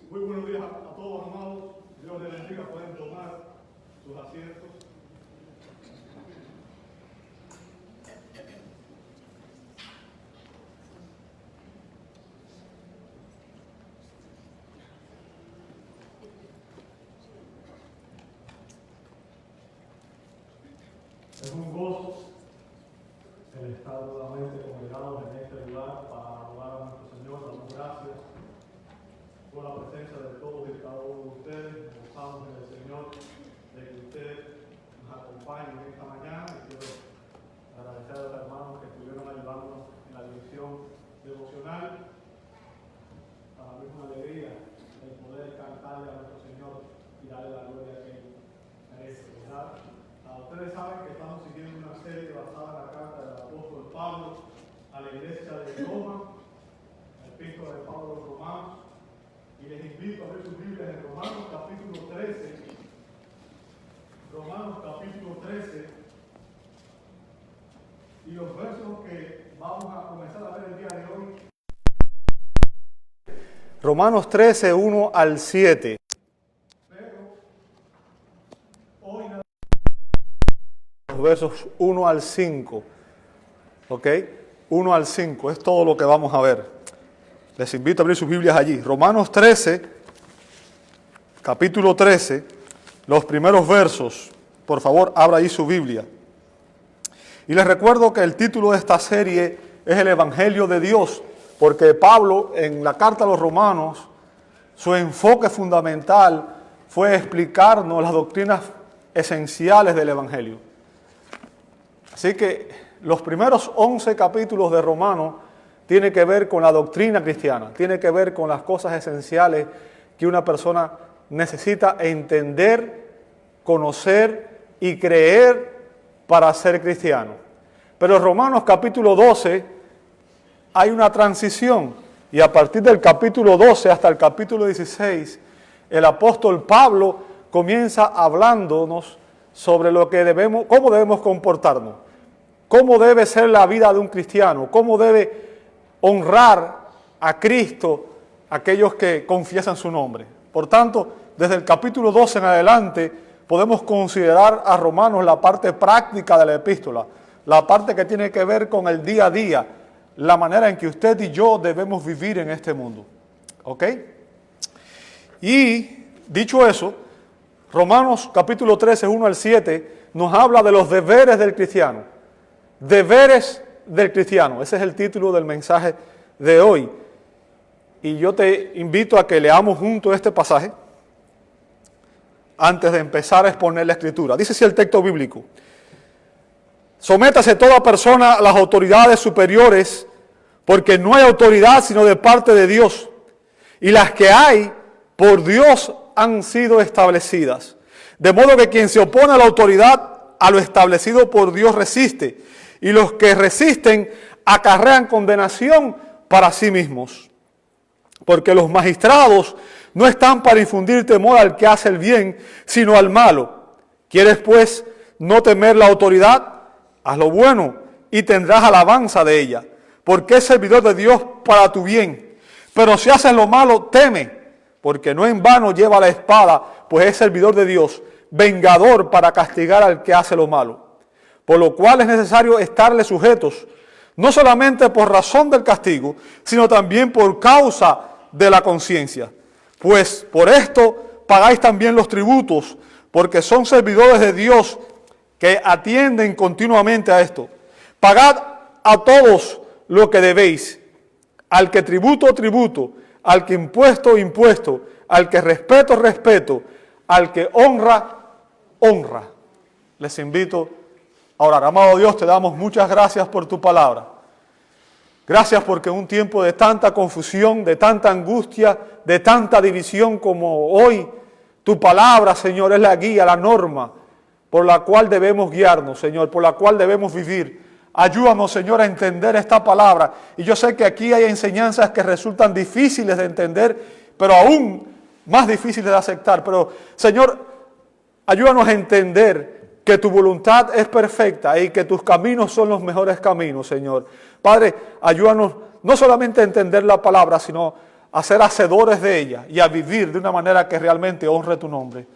Muy buenos días a todos, amados. Dios les bendiga. Pueden tomar sus asientos. Es un gozo el estar nuevamente congregados en este lugar para adorar a nuestro Señor. Damos gracias por la presencia de todos y cada uno de ustedes. Gozamos en el Señor de que usted nos acompañe en esta mañana. Y quiero agradecer a los hermanos que estuvieron ayudándonos en la dirección devocional. Para mí es una alegría el poder cantarle a nuestro Señor y darle la gloria que Él merece, ¿verdad? Ustedes saben que estamos siguiendo una serie basada en la carta del apóstol Pablo a la iglesia de Roma, el epístola de Pablo a los Romanos, y les invito a ver sus Biblias en Romanos capítulo 13. Romanos capítulo 13, y los versos que vamos a comenzar a ver el día de hoy. Romanos 13, 1 al 7. Versos 1 al 5, ¿ok? 1 al 5, es todo lo que vamos a ver. Les invito a abrir sus Biblias allí. Romanos 13, capítulo 13, los primeros versos. Por favor, abra ahí su Biblia. Y les recuerdo que el título de esta serie es el Evangelio de Dios, porque Pablo, en la carta a los Romanos, su enfoque fundamental fue explicarnos las doctrinas esenciales del Evangelio. Así que los primeros 11 capítulos de Romanos tienen que ver con la doctrina cristiana, tiene que ver con las cosas esenciales que una persona necesita entender, conocer y creer para ser cristiano. Pero en Romanos capítulo 12 hay una transición, y a partir del capítulo 12 hasta el capítulo 16, el apóstol Pablo comienza hablándonos sobre lo que cómo debemos comportarnos. ¿Cómo debe ser la vida de un cristiano? ¿Cómo debe honrar a Cristo aquellos que confiesan su nombre? Por tanto, desde el capítulo 12 en adelante, podemos considerar a Romanos la parte práctica de la epístola, la parte que tiene que ver con el día a día, la manera en que usted y yo debemos vivir en este mundo. ¿Ok? Y, dicho eso, Romanos capítulo 13, 1 al 7, nos habla de los deberes del cristiano. Deberes del cristiano, ese es el título del mensaje de hoy. Y yo te invito a que leamos juntos este pasaje antes de empezar a exponer la escritura. Dice así el texto bíblico: sométase toda persona a las autoridades superiores, porque no hay autoridad sino de parte de Dios, y las que hay por Dios han sido establecidas. De modo que quien se opone a la autoridad, a lo establecido por Dios resiste, y los que resisten acarrean condenación para sí mismos. Porque los magistrados no están para infundir temor al que hace el bien, sino al malo. ¿Quieres pues no temer la autoridad? Haz lo bueno y tendrás alabanza de ella, porque es servidor de Dios para tu bien. Pero si haces lo malo, teme, porque no en vano lleva la espada, pues es servidor de Dios, vengador para castigar al que hace lo malo. Por lo cual es necesario estarle sujetos, no solamente por razón del castigo, sino también por causa de la conciencia. Pues por esto pagáis también los tributos, porque son servidores de Dios que atienden continuamente a esto. Pagad a todos lo que debéis, al que tributo, tributo, al que impuesto, impuesto, al que respeto, respeto, al que honra, honra. Les invito a orar. Amado Dios, te damos muchas gracias por tu palabra. Gracias porque en un tiempo de tanta confusión, de tanta angustia, de tanta división como hoy, tu palabra, Señor, es la guía, la norma por la cual debemos guiarnos, Señor, por la cual debemos vivir. Ayúdanos, Señor, a entender esta palabra. Y yo sé que aquí hay enseñanzas que resultan difíciles de entender, pero aún más difíciles de aceptar. Pero, Señor, ayúdanos a entender que tu voluntad es perfecta y que tus caminos son los mejores caminos, Señor. Padre, ayúdanos no solamente a entender la palabra, sino a ser hacedores de ella y a vivir de una manera que realmente honre tu nombre.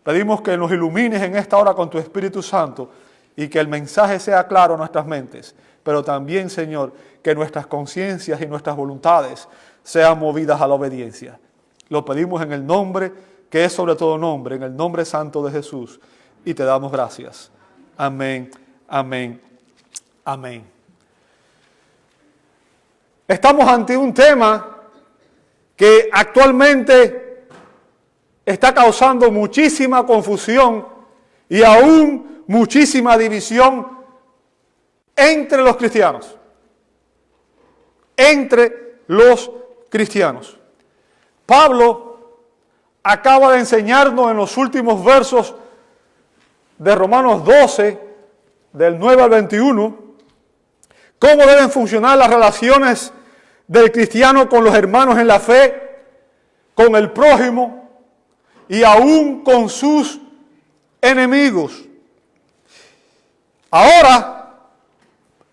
Pedimos que nos ilumines en esta hora con tu Espíritu Santo y que el mensaje sea claro en nuestras mentes, pero también, Señor, que nuestras conciencias y nuestras voluntades sean movidas a la obediencia. Lo pedimos en el nombre que es sobre todo nombre, en el nombre santo de Jesús, y te damos gracias. Amén, amén, amén. Estamos ante un tema que actualmente está causando muchísima confusión y aún muchísima división entre los cristianos. Entre los cristianos. Pablo acaba de enseñarnos en los últimos versos de Romanos 12, del 9 al 21, cómo deben funcionar las relaciones del cristiano con los hermanos en la fe, con el prójimo y aún con sus enemigos. Ahora,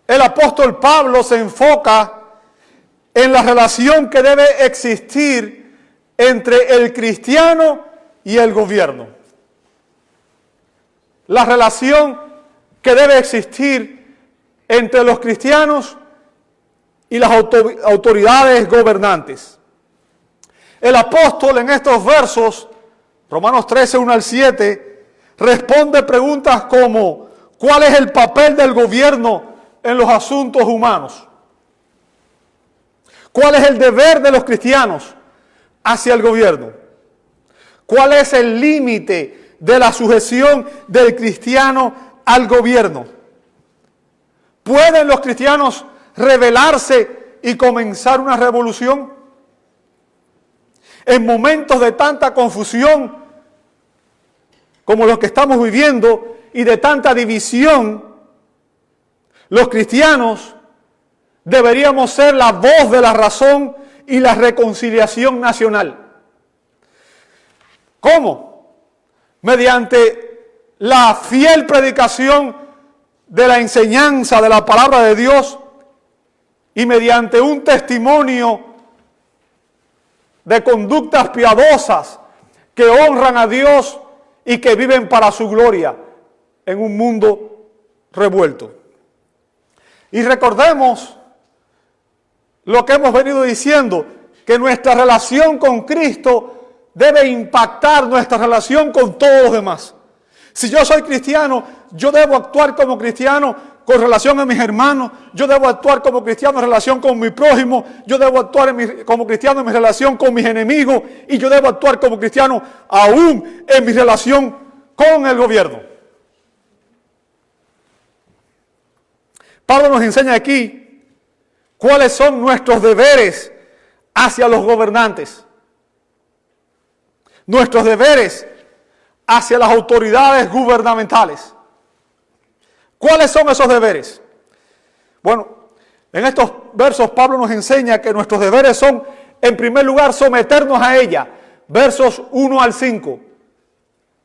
el apóstol Pablo se enfoca en la relación que debe existir entre el cristiano y el gobierno. La relación que debe existir entre los cristianos y las autoridades gobernantes. El apóstol en estos versos, Romanos 13, 1 al 7, responde preguntas como: ¿cuál es el papel del gobierno en los asuntos humanos? ¿Cuál es el deber de los cristianos hacia el gobierno? ¿Cuál es el límite de la sujeción del cristiano al gobierno? ¿Pueden los cristianos rebelarse y comenzar una revolución? En momentos de tanta confusión como los que estamos viviendo y de tanta división, los cristianos deberíamos ser la voz de la razón y la reconciliación nacional. ¿Cómo? Mediante la fiel predicación de la enseñanza de la palabra de Dios y mediante un testimonio de conductas piadosas que honran a Dios y que viven para su gloria en un mundo revuelto. Y recordemos lo que hemos venido diciendo, que nuestra relación con Cristo debe impactar nuestra relación con todos los demás. Si yo soy cristiano, yo debo actuar como cristiano con relación a mis hermanos, yo debo actuar como cristiano en relación con mi prójimo, yo debo actuar como cristiano en mi relación con mis enemigos y yo debo actuar como cristiano aún en mi relación con el gobierno. Pablo nos enseña aquí cuáles son nuestros deberes hacia los gobernantes, nuestros deberes hacia las autoridades gubernamentales. ¿Cuáles son esos deberes? Bueno, en estos versos Pablo nos enseña que nuestros deberes son, en primer lugar, someternos a ella, versos 1 al 5.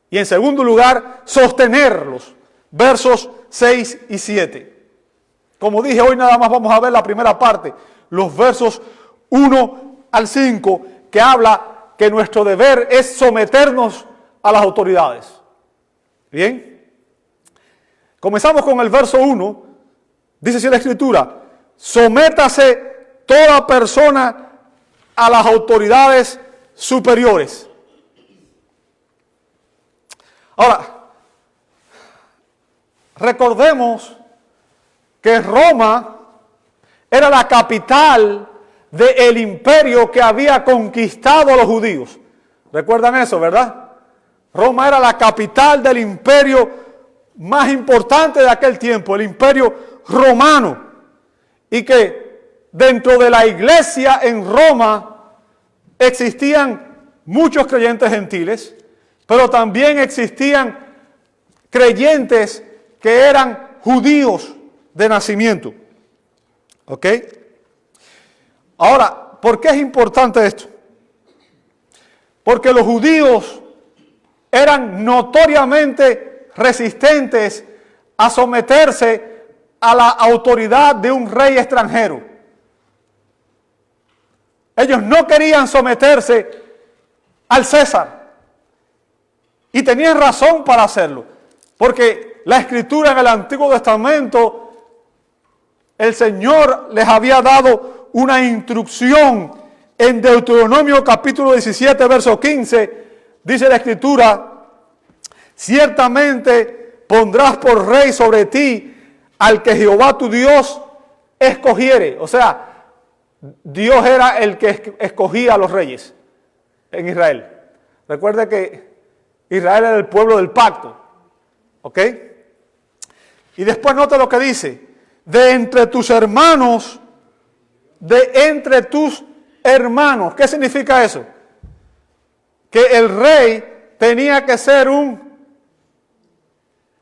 Y en segundo lugar, sostenerlos, versos 6 y 7. Como dije, hoy nada más vamos a ver la primera parte, los versos 1 al 5, que habla que nuestro deber es someternos a las autoridades. Bien. Comenzamos con el verso 1. Dice así la Escritura: sométase toda persona a las autoridades superiores. Ahora, recordemos que Roma era la capital del imperio que había conquistado a los judíos. ¿Recuerdan eso, verdad? Roma era la capital del imperio más importante de aquel tiempo, el imperio romano. Y que dentro de la iglesia en Roma existían muchos creyentes gentiles, pero también existían creyentes que eran judíos de nacimiento. ¿Ok? Ahora, ¿por qué es importante esto? Porque los judíos eran notoriamente resistentes a someterse a la autoridad de un rey extranjero. Ellos no querían someterse al César. Y tenían razón para hacerlo. Porque la Escritura en el Antiguo Testamento, el Señor les había dado una instrucción. En Deuteronomio capítulo 17, verso 15, dice la Escritura: ciertamente pondrás por rey sobre ti al que Jehová tu Dios escogiere. O sea, Dios era el que escogía a los reyes en Israel. Recuerde que Israel era el pueblo del pacto. ¿Ok? Y después nota lo que dice: de entre tus hermanos, de entre tus hermanos. ¿Qué significa eso? Que el rey tenía que ser un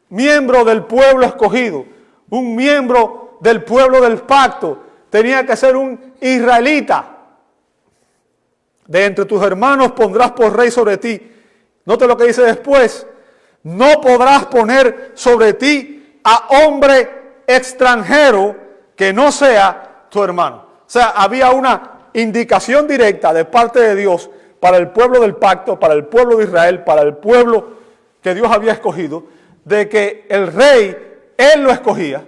miembro del pueblo escogido, un miembro del pueblo del pacto, tenía que ser un israelita. De entre tus hermanos pondrás por rey sobre ti. Note lo que dice después: no podrás poner sobre ti a hombre extranjero que no sea tu hermano. O sea, había una indicación directa de parte de Dios para el pueblo del pacto, para el pueblo de Israel, para el pueblo que Dios había escogido, de que el rey, él lo escogía,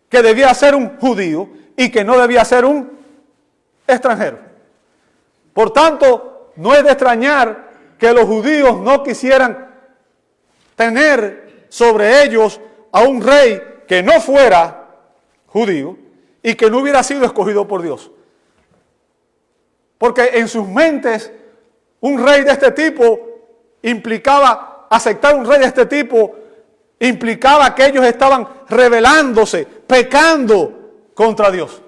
que debía ser un judío y que no debía ser un extranjero. Por tanto, no es de extrañar que los judíos no quisieran tener sobre ellos a un rey que no fuera judío y que no hubiera sido escogido por Dios. Porque en sus mentes un rey de este tipo implicaba, aceptar un rey de este tipo implicaba que ellos estaban rebelándose, pecando contra Dios.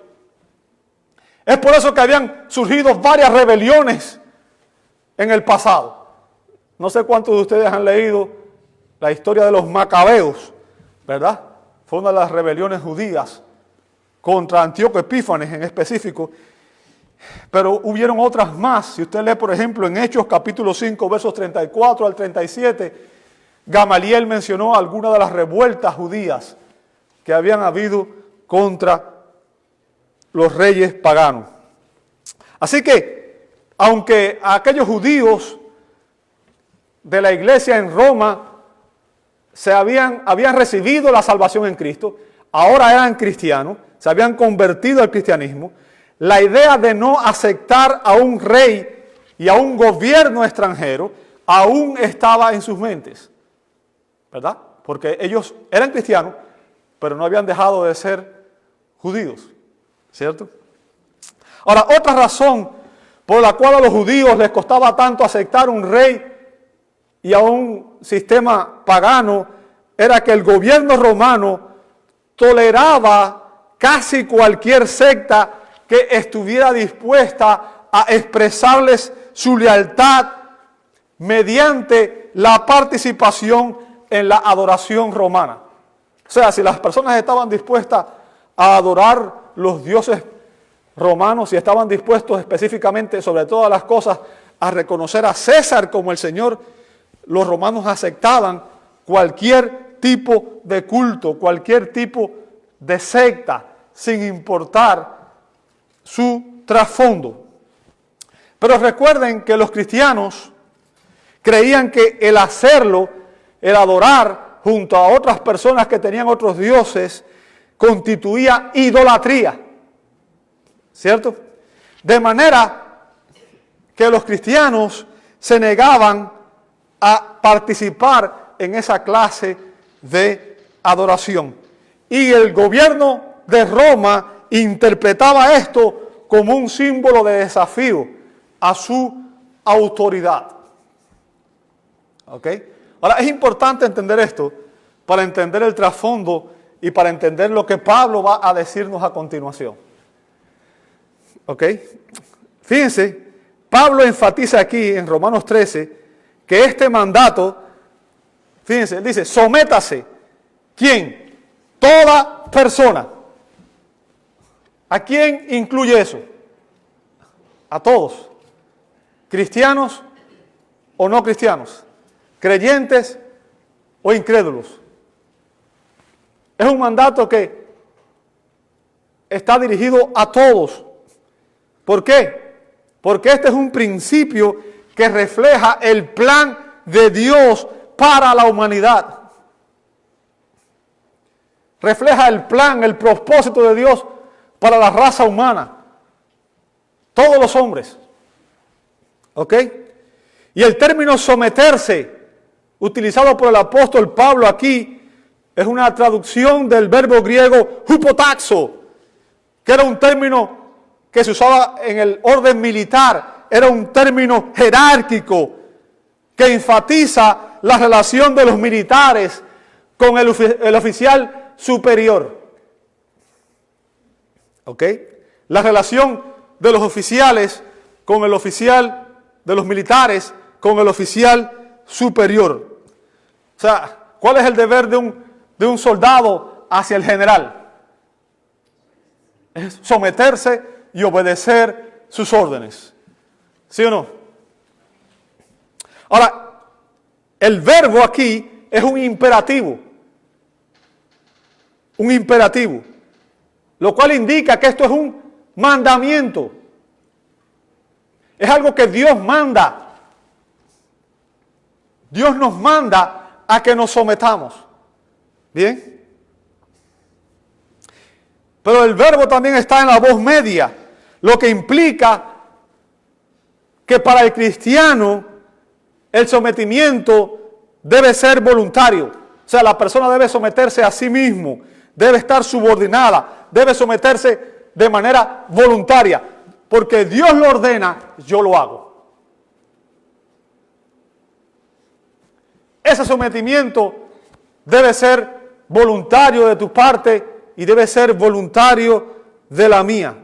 Es por eso que habían surgido varias rebeliones en el pasado. No sé cuántos de ustedes han leído la historia de los macabeos, ¿verdad? Fue una de las rebeliones judías contra Antíoco Epífanes en específico. Pero hubieron otras más. Si usted lee, por ejemplo, en Hechos capítulo 5, versos 34 al 37, Gamaliel mencionó algunas de las revueltas judías que habían habido contra los reyes paganos. Así que, aunque aquellos judíos de la iglesia en Roma habían recibido la salvación en Cristo, ahora eran cristianos, se habían convertido al cristianismo, la idea de no aceptar a un rey y a un gobierno extranjero aún estaba en sus mentes, ¿verdad? Porque ellos eran cristianos, pero no habían dejado de ser judíos, ¿cierto? Ahora, otra razón por la cual a los judíos les costaba tanto aceptar un rey y a un sistema pagano era que el gobierno romano toleraba casi cualquier secta que estuviera dispuesta a expresarles su lealtad mediante la participación en la adoración romana. O sea, si las personas estaban dispuestas a adorar los dioses romanos y estaban dispuestos específicamente, sobre todas las cosas, a reconocer a César como el Señor, los romanos aceptaban cualquier tipo de culto, cualquier tipo de secta, sin importar su trasfondo. Pero recuerden que los cristianos creían que el hacerlo, el adorar junto a otras personas que tenían otros dioses, constituía idolatría, ¿cierto? De manera que los cristianos se negaban a participar en esa clase de adoración. Y el gobierno de Roma interpretaba esto como un símbolo de desafío a su autoridad. ¿Ok? Ahora, es importante entender esto para entender el trasfondo y para entender lo que Pablo va a decirnos a continuación. ¿Ok? Fíjense, Pablo enfatiza aquí en Romanos 13 que este mandato, fíjense, él dice, sométase. ¿Quién? Toda persona. ¿A quién incluye eso? A todos. ¿Cristianos o no cristianos? ¿Creyentes o incrédulos? Es un mandato que está dirigido a todos. ¿Por qué? Porque este es un principio que refleja el plan de Dios para la humanidad. Refleja el plan, el propósito de Dios para la raza humana. Todos los hombres. ¿Ok? Y el término someterse, utilizado por el apóstol Pablo aquí, es una traducción del verbo griego hupotaxo, que era un término que se usaba en el orden militar, era un término jerárquico que enfatiza la relación de los militares con el oficial superior. ¿Ok? La relación de los oficiales con el oficial, de los militares con el oficial superior. O sea, ¿cuál es el deber de un soldado hacia el general? Es someterse y obedecer sus órdenes. ¿Sí o no? Ahora, el verbo aquí es un imperativo. Un imperativo. Lo cual indica que esto es un mandamiento. Es algo que Dios manda. Dios nos manda a que nos sometamos. ¿Bien? Pero el verbo también está en la voz media, lo que implica que para el cristiano el sometimiento debe ser voluntario. O sea, la persona debe someterse a sí mismo, debe estar subordinada, debe someterse de manera voluntaria, porque Dios lo ordena, yo lo hago. Ese sometimiento debe ser voluntario de tu parte y debe ser voluntario de la mía.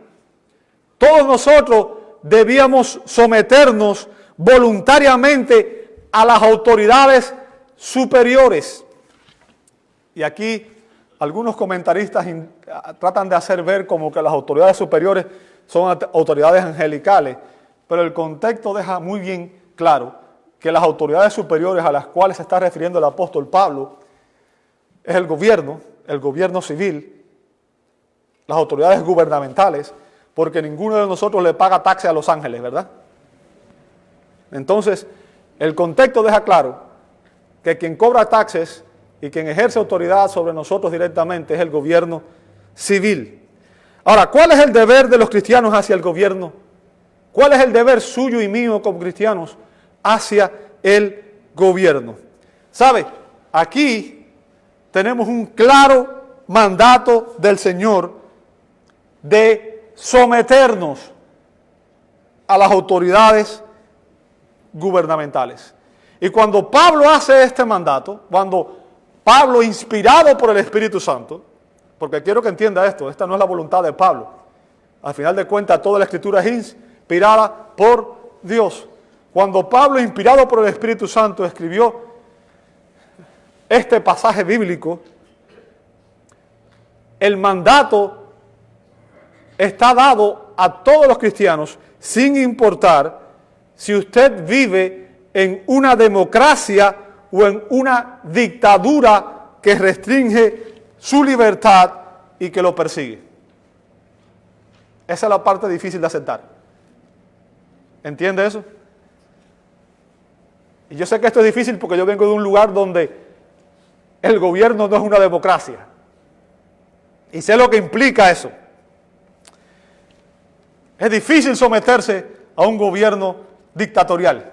Todos nosotros debíamos someternos voluntariamente a las autoridades superiores. Y aquí algunos comentaristas tratan de hacer ver como que las autoridades superiores son autoridades angelicales, pero el contexto deja muy bien claro que las autoridades superiores a las cuales se está refiriendo el apóstol Pablo es el gobierno civil, las autoridades gubernamentales, porque ninguno de nosotros le paga taxe a los ángeles, ¿verdad? Entonces, el contexto deja claro que quien cobra taxes y quien ejerce autoridad sobre nosotros directamente es el gobierno civil. Ahora, ¿cuál es el deber de los cristianos hacia el gobierno? ¿Cuál es el deber suyo y mío como cristianos hacia el gobierno? ¿Sabe? Aquí tenemos un claro mandato del Señor de someternos a las autoridades gubernamentales. Y cuando Pablo hace este mandato, cuando Pablo, inspirado por el Espíritu Santo, porque quiero que entienda esto, esta no es la voluntad de Pablo. Al final de cuentas, toda la Escritura es inspirada por Dios. Cuando Pablo, inspirado por el Espíritu Santo, escribió este pasaje bíblico, el mandato está dado a todos los cristianos, sin importar si usted vive en una democracia o en una dictadura que restringe su libertad y que lo persigue. Esa es la parte difícil de aceptar. ¿Entiende eso? Y yo sé que esto es difícil porque yo vengo de un lugar donde el gobierno no es una democracia. Y sé lo que implica eso. Es difícil someterse a un gobierno dictatorial.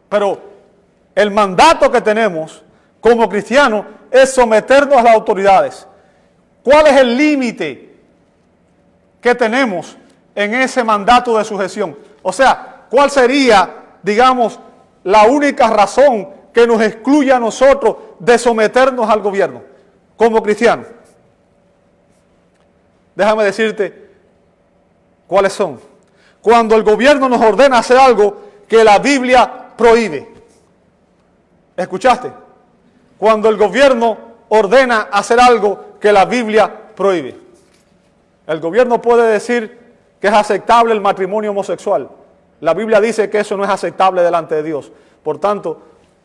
Pero el mandato que tenemos como cristianos es someternos a las autoridades. ¿Cuál es el límite que tenemos en ese mandato de sujeción? O sea, ¿cuál sería, digamos, la única razón que nos excluye a nosotros de someternos al gobierno como cristianos? Déjame decirte cuáles son. Cuando el gobierno nos ordena hacer algo que la Biblia prohíbe. ¿Escuchaste? Cuando el gobierno ordena hacer algo que la Biblia prohíbe. El gobierno puede decir que es aceptable el matrimonio homosexual. La Biblia dice que eso no es aceptable delante de Dios. Por tanto,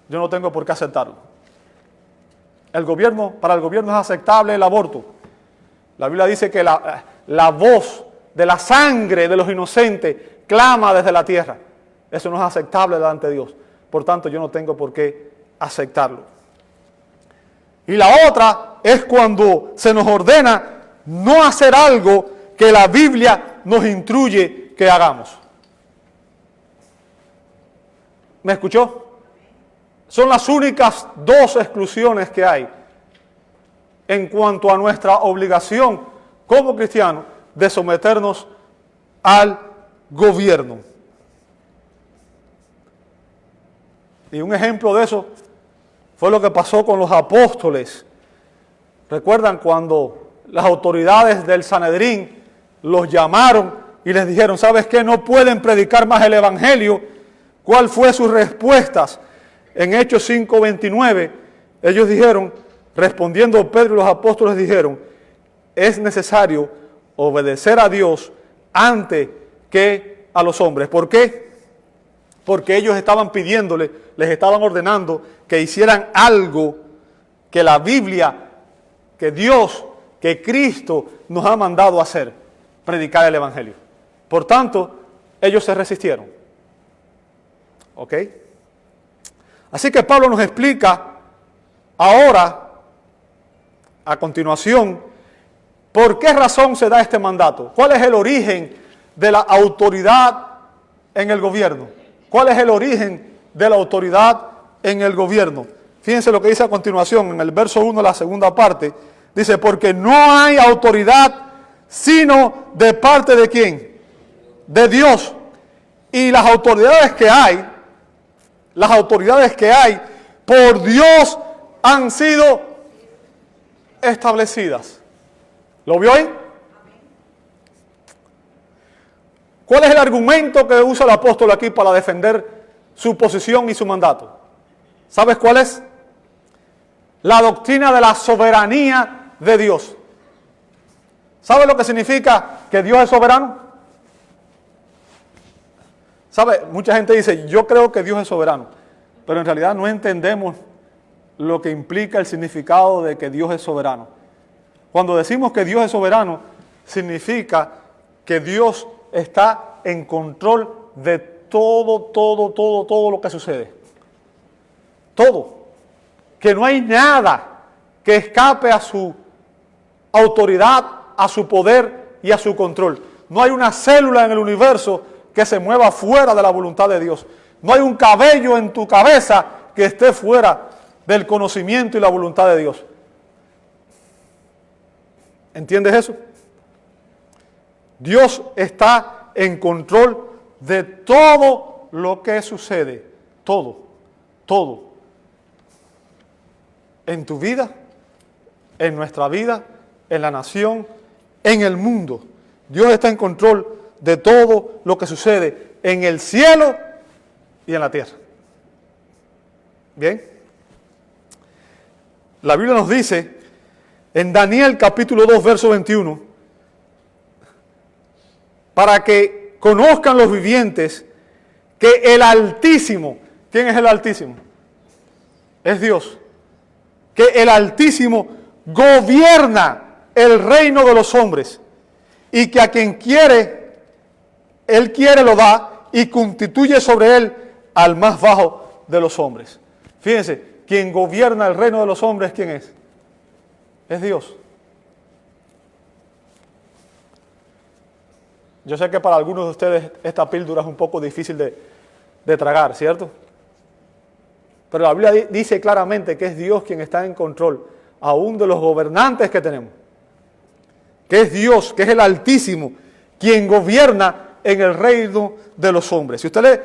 yo no tengo por qué aceptarlo. Para el gobierno es aceptable el aborto. La Biblia dice que la voz de la sangre de los inocentes, clama desde la tierra. Eso no es aceptable delante de Dios. Por tanto, yo no tengo por qué aceptarlo. Y la otra es cuando se nos ordena no hacer algo que la Biblia nos instruye que hagamos. ¿Me escuchó? Son las únicas dos exclusiones que hay en cuanto a nuestra obligación como cristianos de someternos al gobierno. Y un ejemplo de eso fue lo que pasó con los apóstoles. ¿Recuerdan cuando las autoridades del Sanedrín los llamaron y les dijeron, ¿sabes qué? No pueden predicar más el evangelio. ¿Cuál fue sus respuestas? En Hechos 5:29, ellos dijeron, respondiendo Pedro y los apóstoles dijeron, es necesario obedecer a Dios antes que a los hombres. ¿Por qué? Porque ellos estaban pidiéndole, les estaban ordenando que hicieran algo que la Biblia, que Dios, que Cristo nos ha mandado a hacer, predicar el evangelio. Por tanto, ellos se resistieron. ¿Ok? Así que Pablo nos explica ahora, a continuación, por qué razón se da este mandato. ¿Cuál es el origen de la autoridad en el gobierno? ¿Cuál es el origen de la autoridad en el gobierno? Fíjense lo que dice a continuación, en el verso 1, la segunda parte. Dice, porque no hay autoridad sino de parte de ¿quién? De Dios. Y las autoridades que hay por Dios han sido establecidas. ¿Lo vio ahí? ¿Cuál es el argumento que usa el apóstol aquí para defender su posición y su mandato? ¿Sabes cuál es? La doctrina de la soberanía de Dios. ¿Sabe lo que significa que Dios es soberano? ¿Sabe? Mucha gente dice, yo creo que Dios es soberano, pero en realidad no entendemos lo que implica el significado de que Dios es soberano. Cuando decimos que Dios es soberano, significa que Dios está en control de todo lo que sucede. Todo. Que no hay nada que escape a su autoridad, a su poder y a su control. No hay una célula en el universo que se mueva fuera de la voluntad de Dios. No hay un cabello en tu cabeza que esté fuera del conocimiento y la voluntad de Dios. ¿Entiendes eso? Dios está en control de todo lo que sucede. Todo. En tu vida, en nuestra vida, en la nación, en el mundo. Dios está en control de todo lo que sucede en el cielo y en la tierra. Bien. La Biblia nos dice en Daniel capítulo 2, verso 21, para que conozcan los vivientes que el Altísimo, ¿quién es el Altísimo? Es Dios. Que el Altísimo gobierna el reino de los hombres y que a quien quiere, Él quiere lo da y constituye sobre él al más bajo de los hombres. Fíjense, quien gobierna el reino de los hombres, ¿quién es? Es Dios. Yo sé que para algunos de ustedes esta píldora es un poco difícil de tragar, ¿cierto? Pero la Biblia dice claramente que es Dios quien está en control, aún de los gobernantes que tenemos. Que es Dios, que es el Altísimo, quien gobierna en el reino de los hombres. Si usted lee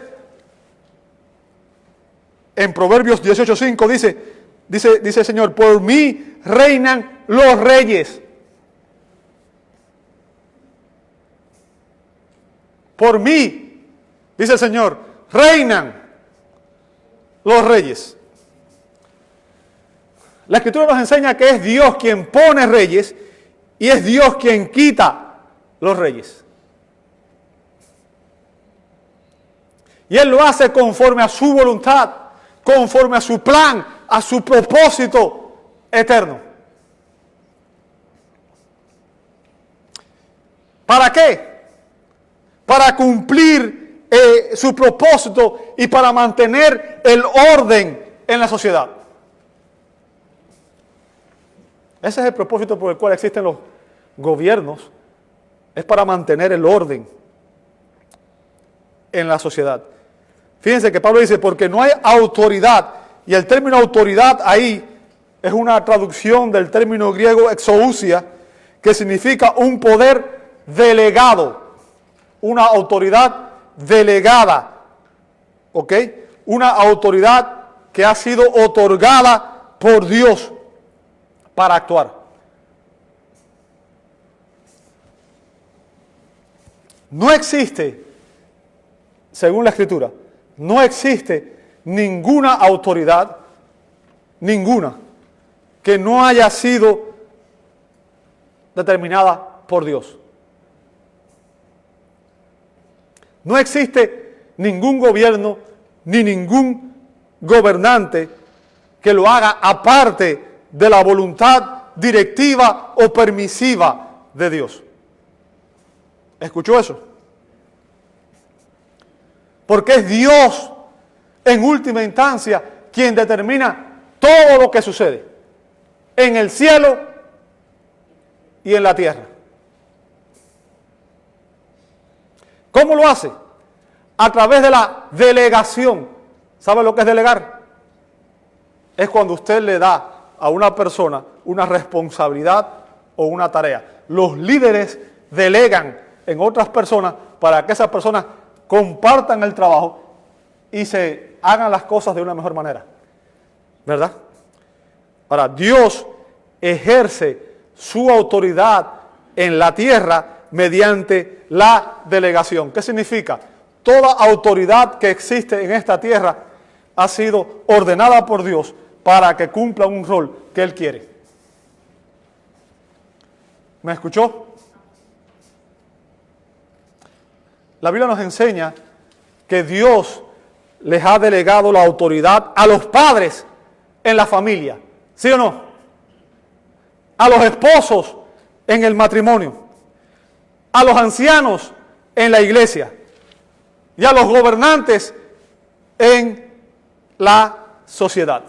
en Proverbios 18:5 dice el Señor, por mí reinan los reyes. Por mí, dice el Señor, reinan los reyes. La Escritura nos enseña que es Dios quien pone reyes y es Dios quien quita los reyes. Y Él lo hace conforme a su voluntad, conforme a su plan, a su propósito eterno. ¿Para qué? para cumplir su propósito y para mantener el orden en la sociedad. Ese es el propósito por el cual existen los gobiernos, es para mantener el orden en la sociedad. Fíjense que Pablo dice, porque no hay autoridad, y el término autoridad ahí es una traducción del término griego exousia, que significa un poder delegado, una autoridad delegada, ¿ok? Una autoridad que ha sido otorgada por Dios para actuar. No existe, según la Escritura, no existe ninguna autoridad, ninguna, que no haya sido determinada por Dios. No existe ningún gobierno ni ningún gobernante que lo haga aparte de la voluntad directiva o permisiva de Dios. ¿Escuchó eso? Porque es Dios, en última instancia, quien determina todo lo que sucede en el cielo y en la tierra. ¿Cómo lo hace? A través de la delegación. ¿Sabe lo que es delegar? Es cuando usted le da a una persona una responsabilidad o una tarea. Los líderes delegan en otras personas para que esas personas compartan el trabajo y se hagan las cosas de una mejor manera. ¿Verdad? Ahora, Dios ejerce su autoridad en la tierra mediante la delegación. ¿Qué significa? Toda autoridad que existe en esta tierra ha sido ordenada por Dios para que cumpla un rol que Él quiere. ¿Me escuchó? La Biblia nos enseña que Dios les ha delegado la autoridad a los padres en la familia. ¿Sí o no? A los esposos en el matrimonio. A los ancianos en la iglesia. Y a los gobernantes en la sociedad.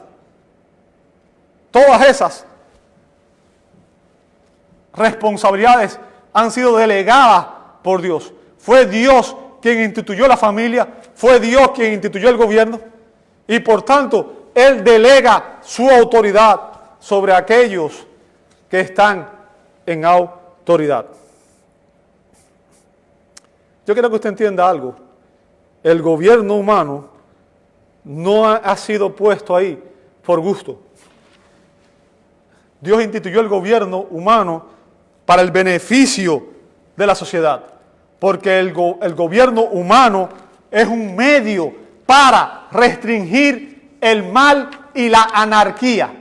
Todas esas responsabilidades han sido delegadas por Dios. Fue Dios quien instituyó la familia, fue Dios quien instituyó el gobierno y por tanto Él delega su autoridad sobre aquellos que están en autoridad. Yo quiero que usted entienda algo. El gobierno humano no ha sido puesto ahí por gusto. Dios instituyó el gobierno humano para el beneficio de la sociedad, porque el gobierno humano es un medio para restringir el mal y la anarquía.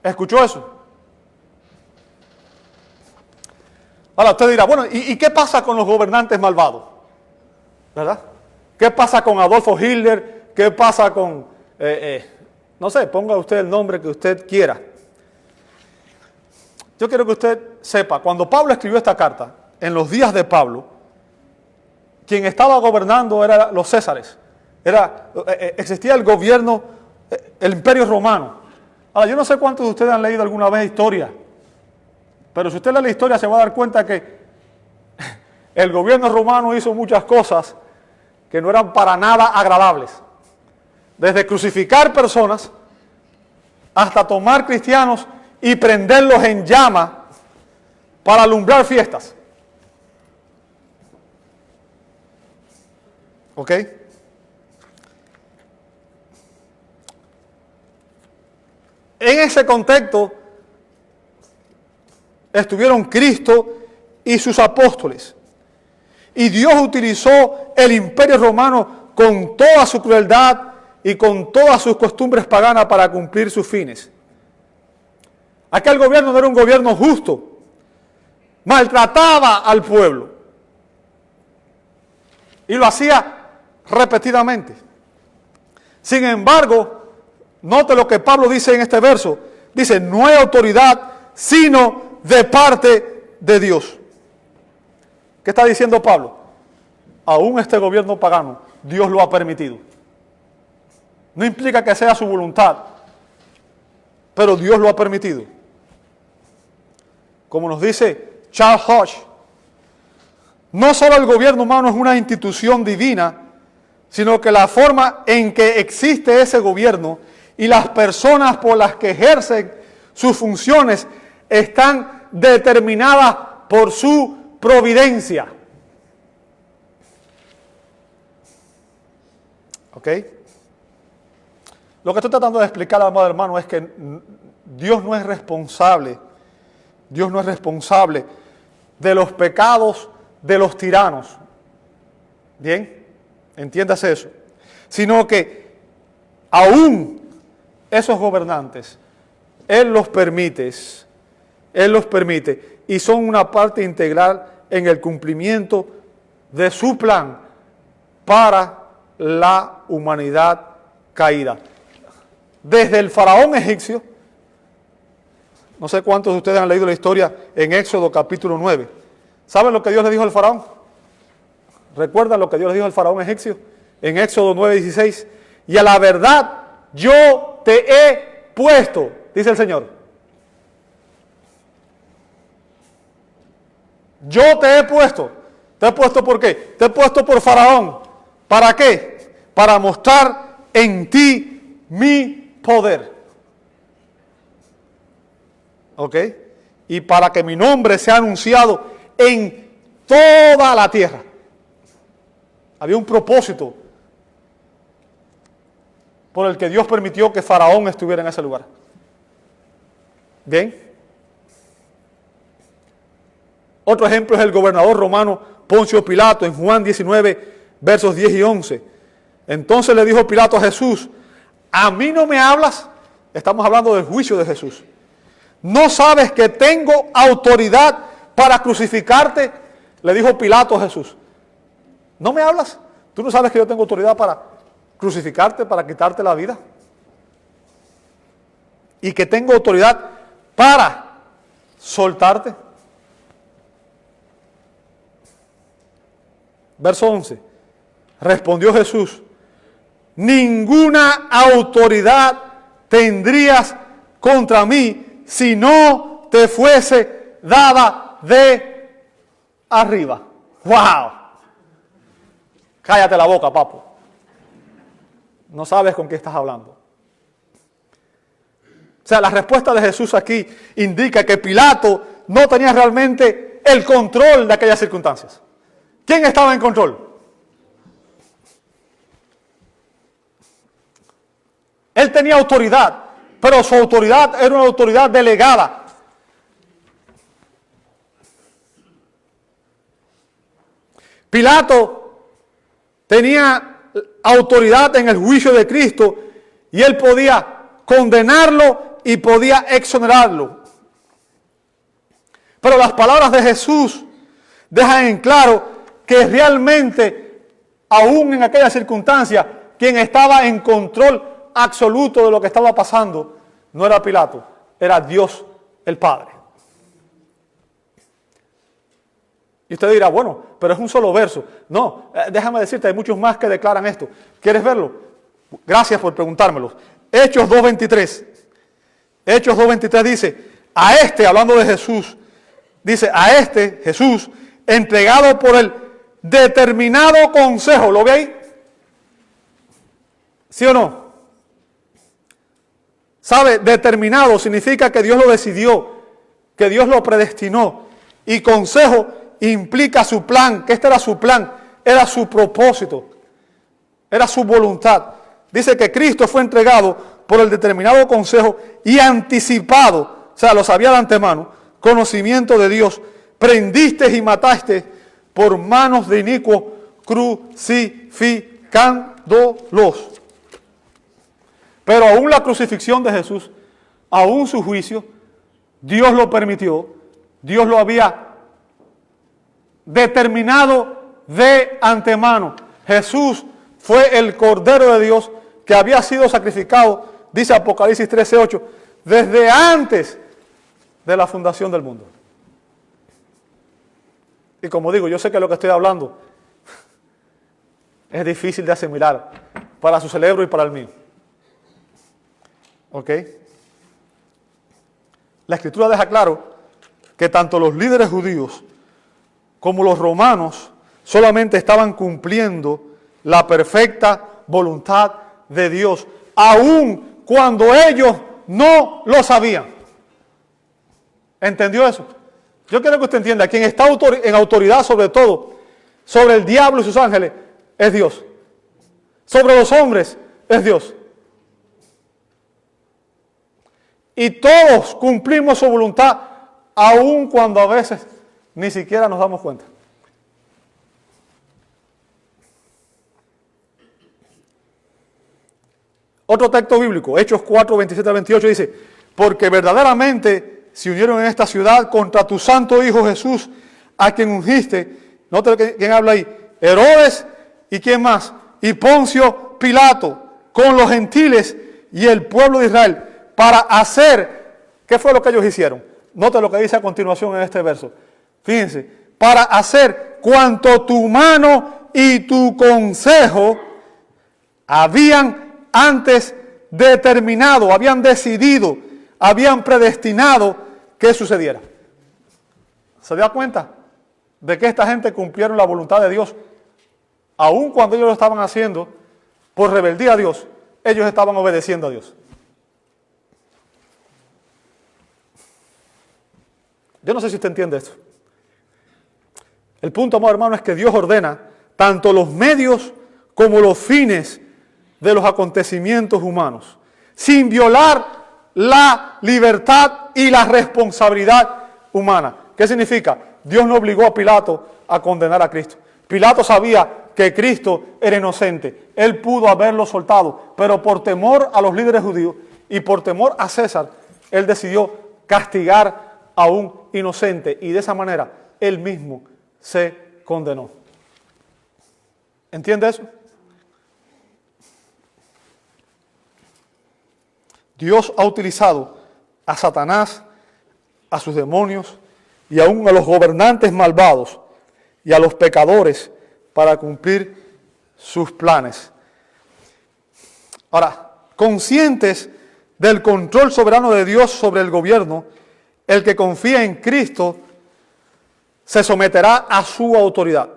¿Escuchó eso? Ahora usted dirá, bueno, ¿y qué pasa con los gobernantes malvados? ¿Verdad? ¿Qué pasa con Adolfo Hitler? ¿Qué pasa con, no sé, ponga usted el nombre que usted quiera? Yo quiero que usted sepa, cuando Pablo escribió esta carta, en los días de Pablo, quien estaba gobernando eran los Césares. Existía el gobierno, el Imperio Romano. Ahora, yo no sé cuántos de ustedes han leído alguna vez historia, pero si usted lee la historia se va a dar cuenta que el gobierno romano hizo muchas cosas que no eran para nada agradables. Desde crucificar personas hasta tomar cristianos y prenderlos en llama para alumbrar fiestas. ¿Ok? En ese contexto estuvieron Cristo y sus apóstoles. Y Dios utilizó el Imperio Romano con toda su crueldad y con todas sus costumbres paganas para cumplir sus fines. Aquel gobierno no era un gobierno justo. Maltrataba al pueblo. Y lo hacía repetidamente. Sin embargo, note lo que Pablo dice en este verso. Dice, no hay autoridad sino de parte de Dios. ¿Qué está diciendo Pablo? aún este gobierno pagano, Dios lo ha permitido. No implica que sea su voluntad, pero Dios lo ha permitido. Como nos dice Charles Hodge, no solo el gobierno humano es una institución divina, sino que la forma en que existe ese gobierno y las personas por las que ejercen sus funciones están determinadas por su providencia. ¿Ok? Lo que estoy tratando de explicar, amado hermano, es que Dios no es responsable. Dios no es responsable de los pecados de los tiranos. ¿Bien? Entiéndase eso. Sino que aún esos gobernantes, Él los permite y son una parte integral en el cumplimiento de su plan para la humanidad caída. Desde el faraón egipcio, no sé cuántos de ustedes han leído la historia en Éxodo capítulo 9. ¿Saben lo que Dios le dijo al faraón? ¿Recuerdan lo que Dios le dijo al faraón egipcio? En Éxodo 9:16. Y a la verdad yo te he puesto, dice el Señor. Yo te he puesto. ¿Te he puesto por qué? Te he puesto por faraón. ¿Para qué? Para mostrar en ti mi poder. ¿Ok? Y para que mi nombre sea anunciado en toda la tierra. Había un propósito por el que Dios permitió que Faraón estuviera en ese lugar. ¿Bien? Otro ejemplo es el gobernador romano Poncio Pilato en Juan 19, versos 10 y 11. Entonces le dijo Pilato a Jesús, ¿a mí no me hablas? Estamos hablando del juicio de Jesús. ¿No sabes que tengo autoridad para crucificarte? Le dijo Pilato a Jesús. ¿No me hablas? ¿Tú no sabes que yo tengo autoridad para crucificarte, para quitarte la vida? Y que tengo autoridad para soltarte. Verso 11. Respondió Jesús, ninguna autoridad tendrías contra mí si no te fuese dada de arriba. ¡Wow! Cállate la boca, papo. No sabes con qué estás hablando. O sea, la respuesta de Jesús aquí indica que Pilato no tenía realmente el control de aquellas circunstancias. ¿Quién estaba en control? Él tenía autoridad, pero su autoridad era una autoridad delegada. Pilato tenía autoridad en el juicio de Cristo y él podía condenarlo y podía exonerarlo. Pero las palabras de Jesús dejan en claro que realmente, aún en aquella circunstancia, quien estaba en control absoluto de lo que estaba pasando no era Pilato, era Dios el Padre. Y usted dirá, bueno, pero es un solo verso. No, déjame decirte, hay muchos más que declaran esto. ¿Quieres verlo? Gracias por preguntármelo. Hechos 2:23. Hechos 2:23 dice, a este, hablando de Jesús, dice, a este, Jesús, entregado por el determinado consejo. ¿Lo ve ahí? ¿Sí o no? ¿Sabe? Determinado significa que Dios lo decidió, que Dios lo predestinó. Y consejo implica su plan, que este era su plan, era su propósito, era su voluntad. Dice que Cristo fue entregado por el determinado consejo y anticipado, o sea, lo sabía de antemano, conocimiento de Dios. Prendiste y mataste por manos de inicuos, crucificándolos. Pero aún la crucifixión de Jesús, aún su juicio, Dios lo permitió, Dios lo había determinado de antemano. Jesús fue el Cordero de Dios que había sido sacrificado, dice Apocalipsis 13:8, desde antes de la fundación del mundo. Y como digo, yo sé que lo que estoy hablando es difícil de asimilar para su cerebro y para el mío. ¿Ok? La Escritura deja claro que tanto los líderes judíos como los romanos solamente estaban cumpliendo la perfecta voluntad de Dios, aun cuando ellos no lo sabían. ¿Entendió eso? Yo quiero que usted entienda, quien está en autoridad sobre todo, sobre el diablo y sus ángeles, es Dios. Sobre los hombres, es Dios. Y todos cumplimos su voluntad, aun cuando a veces ni siquiera nos damos cuenta. Otro texto bíblico, Hechos 4, 27 al 28, dice: porque verdaderamente se unieron en esta ciudad contra tu santo Hijo Jesús, a quien ungiste. Note quién habla ahí: Herodes, ¿y quién más? Y Poncio Pilato, con los gentiles y el pueblo de Israel, para hacer, ¿qué fue lo que ellos hicieron? Note lo que dice a continuación en este verso. Fíjense: para hacer cuanto tu mano y tu consejo habían antes determinado, habían decidido, habían predestinado que sucediera. ¿Se da cuenta de que esta gente cumplieron la voluntad de Dios? Aun cuando ellos lo estaban haciendo por rebeldía a Dios, ellos estaban obedeciendo a Dios. Yo no sé si usted entiende esto. El punto, amado hermano, es que Dios ordena tanto los medios como los fines de los acontecimientos humanos, sin violar la libertad y la responsabilidad humana. ¿Qué significa? Dios no obligó a Pilato a condenar a Cristo. Pilato sabía que Cristo era inocente. Él pudo haberlo soltado, pero por temor a los líderes judíos y por temor a César, él decidió castigar a un inocente, y de esa manera él mismo se condenó. ¿Entiende eso? Dios ha utilizado a Satanás, a sus demonios y aún a los gobernantes malvados y a los pecadores para cumplir sus planes. Ahora, conscientes del control soberano de Dios sobre el gobierno, el que confía en Cristo se someterá a su autoridad.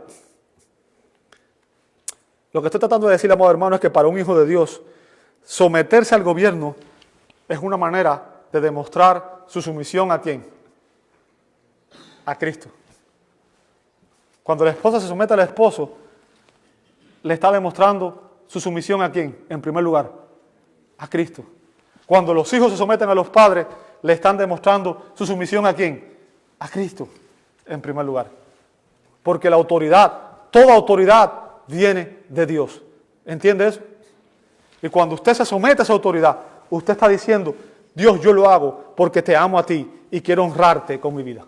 Lo que estoy tratando de decir, amado hermano, es que para un hijo de Dios, someterse al gobierno es una manera de demostrar su sumisión ¿a quién? A Cristo. Cuando la esposa se somete al esposo, le está demostrando su sumisión ¿a quién? En primer lugar, a Cristo. Cuando los hijos se someten a los padres, le están demostrando su sumisión ¿a quién? A Cristo, en primer lugar. Porque la autoridad, toda autoridad viene de Dios. ¿Entiende eso? Y cuando usted se somete a esa autoridad, usted está diciendo: Dios, yo lo hago porque te amo a ti y quiero honrarte con mi vida.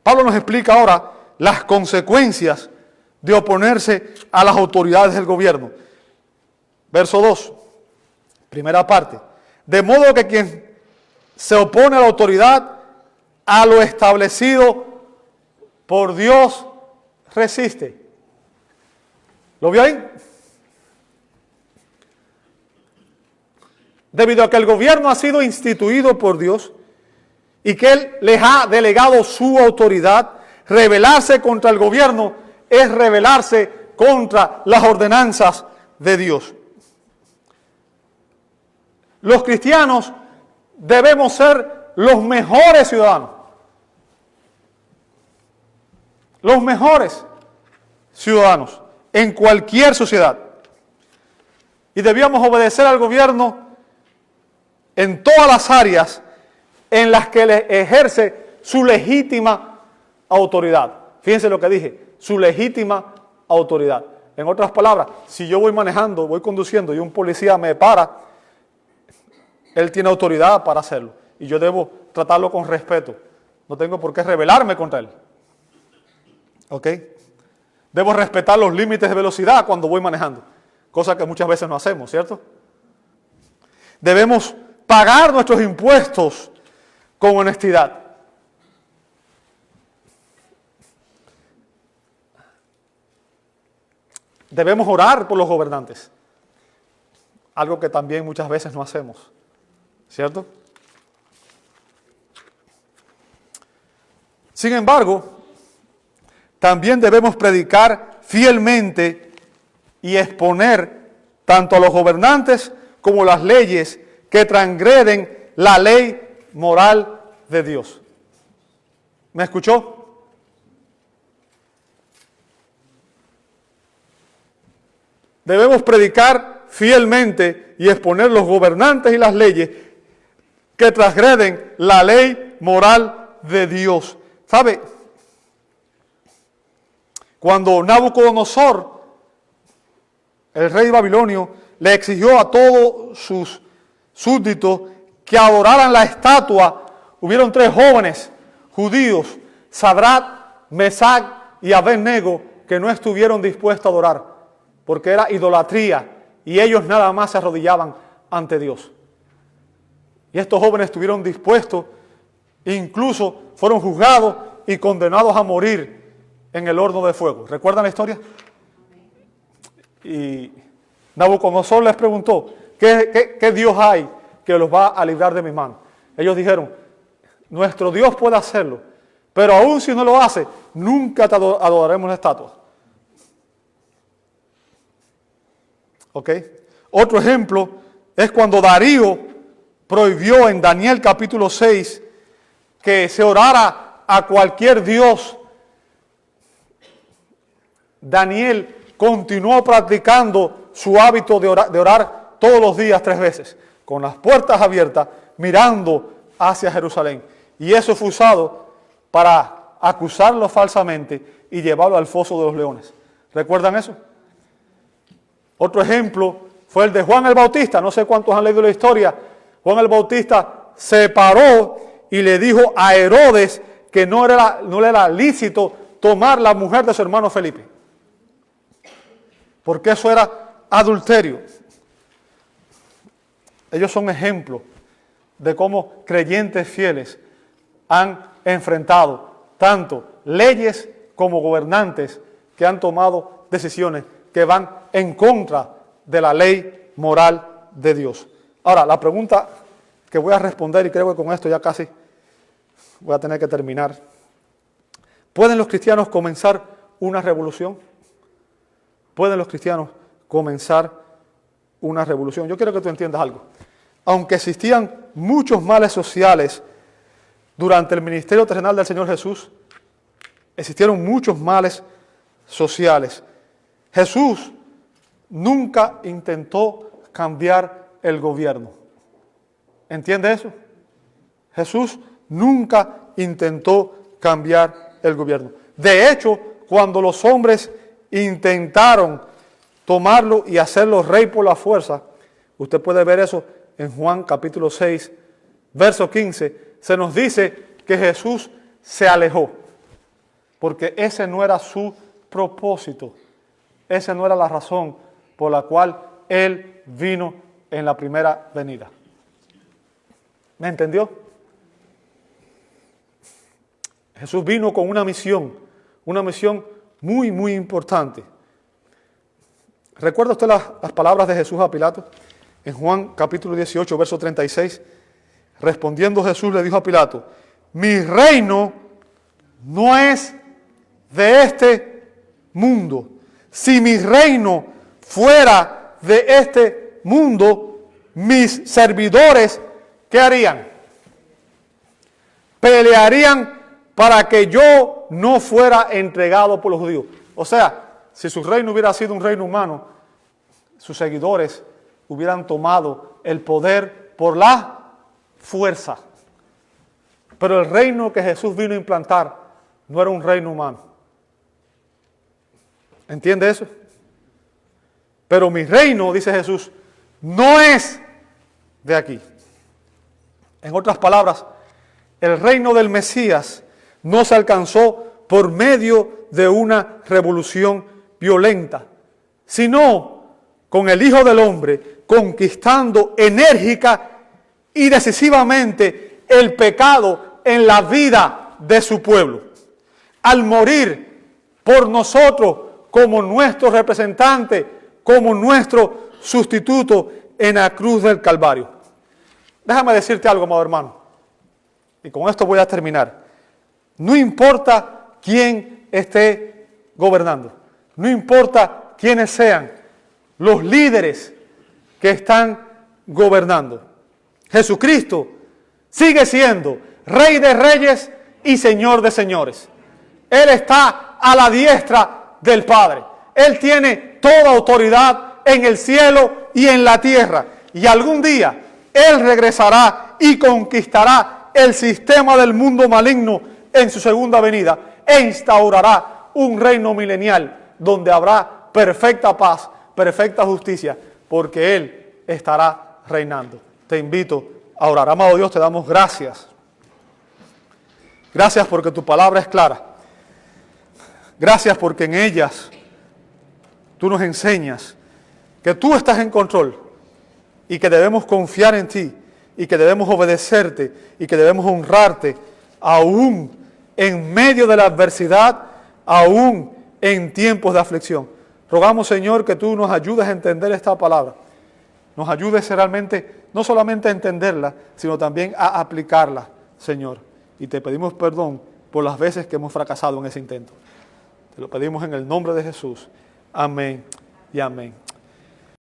Pablo nos explica ahora las consecuencias de oponerse a las autoridades del gobierno. Verso 2, primera parte. De modo que quien se opone a la autoridad, a lo establecido por Dios, resiste. ¿Lo vio ahí? Debido a que el gobierno ha sido instituido por Dios y que Él les ha delegado su autoridad, rebelarse contra el gobierno es rebelarse contra las ordenanzas de Dios. Los cristianos debemos ser los mejores ciudadanos. Los mejores ciudadanos en cualquier sociedad. Y debíamos obedecer al gobierno en todas las áreas en las que le ejerce su legítima autoridad. Fíjense lo que dije, su legítima autoridad. En otras palabras, si yo voy manejando, voy conduciendo y un policía me para, él tiene autoridad para hacerlo y yo debo tratarlo con respeto. No tengo por qué rebelarme contra él. ¿Ok? Debo respetar los límites de velocidad cuando voy manejando, cosa que muchas veces no hacemos, ¿cierto? Debemos pagar nuestros impuestos con honestidad. Debemos orar por los gobernantes. Algo que también muchas veces no hacemos. ¿Cierto? Sin embargo, también debemos predicar fielmente y exponer tanto a los gobernantes como las leyes que transgreden la ley moral de Dios. ¿Me escuchó? Debemos predicar fielmente y exponer los gobernantes y las leyes que transgreden la ley moral de Dios. ¿Sabe? Cuando Nabucodonosor, el rey babilonio, le exigió a todos sus súbditos que adoraran la estatua, hubieron 3 jóvenes judíos, Sadrach, Mesach y Abednego, que no estuvieron dispuestos a adorar, porque era idolatría, y ellos nada más se arrodillaban ante Dios. Y estos jóvenes estuvieron dispuestos, incluso fueron juzgados y condenados a morir en el horno de fuego. ¿Recuerdan la historia? Y Nabucodonosor les preguntó, ¿qué Dios hay que los va a librar de mi mano? Ellos dijeron, nuestro Dios puede hacerlo, pero aún si no lo hace, nunca te adoraremos la estatua. ¿Ok? Otro ejemplo es cuando Darío prohibió en Daniel capítulo 6 que se orara a cualquier dios. Daniel continuó practicando su hábito de orar todos los días 3 veces, con las puertas abiertas, mirando hacia Jerusalén. Y eso fue usado para acusarlo falsamente y llevarlo al foso de los leones. ¿Recuerdan eso? Otro ejemplo fue el de Juan el Bautista. No sé cuántos han leído la historia. Juan el Bautista se paró y le dijo a Herodes que no le era lícito tomar la mujer de su hermano Felipe, porque eso era adulterio. Ellos son ejemplos de cómo creyentes fieles han enfrentado tanto leyes como gobernantes que han tomado decisiones que van en contra de la ley moral de Dios. Ahora, la pregunta que voy a responder, y creo que con esto ya casi voy a tener que terminar. ¿Pueden los cristianos comenzar una revolución? ¿Pueden los cristianos comenzar una revolución? Yo quiero que tú entiendas algo. Aunque existían muchos males sociales durante el ministerio terrenal del Señor Jesús, existieron muchos males sociales. Jesús nunca intentó cambiar el gobierno. ¿Entiende eso? Jesús nunca intentó cambiar el gobierno. De hecho, cuando los hombres intentaron tomarlo y hacerlo rey por la fuerza, usted puede ver eso en Juan capítulo 6, verso 15, se nos dice que Jesús se alejó, porque ese no era su propósito, esa no era la razón por la cual Él vino en la primera venida. ¿Me entendió? Jesús vino con una misión muy, muy importante. ¿Recuerda usted las palabras de Jesús a Pilato? En Juan capítulo 18, verso 36, respondiendo Jesús le dijo a Pilato, mi reino no es de este mundo. Si mi reino fuera de este mundo, mis servidores, ¿qué harían? Pelearían para que yo no fuera entregado por los judíos. O sea, si su reino hubiera sido un reino humano, sus seguidores hubieran tomado el poder por la fuerza. Pero el reino que Jesús vino a implantar no era un reino humano. ¿Entiende eso? Pero mi reino, dice Jesús, no es de aquí. En otras palabras, el reino del Mesías no se alcanzó por medio de una revolución violenta, sino con el Hijo del Hombre conquistando enérgica y decisivamente el pecado en la vida de su pueblo. Al morir por nosotros como nuestro representante, como nuestro sustituto en la cruz del Calvario. Déjame decirte algo, amado hermano, y con esto voy a terminar. No importa quién esté gobernando, no importa quiénes sean los líderes que están gobernando. Jesucristo sigue siendo Rey de Reyes y Señor de Señores. Él está a la diestra del Padre. Él tiene toda autoridad en el cielo y en la tierra. Y algún día Él regresará y conquistará el sistema del mundo maligno en su segunda venida e instaurará un reino milenial donde habrá perfecta paz, perfecta justicia, porque Él estará reinando. Te invito a orar. Amado Dios, te damos gracias. Gracias porque tu palabra es clara. Gracias porque en ellas tú nos enseñas que tú estás en control y que debemos confiar en ti y que debemos obedecerte y que debemos honrarte aún en medio de la adversidad, aún en tiempos de aflicción. Rogamos, Señor, que tú nos ayudes a entender esta palabra. Nos ayudes realmente, no solamente a entenderla, sino también a aplicarla, Señor. Y te pedimos perdón por las veces que hemos fracasado en ese intento. Te lo pedimos en el nombre de Jesús. Amén y amén.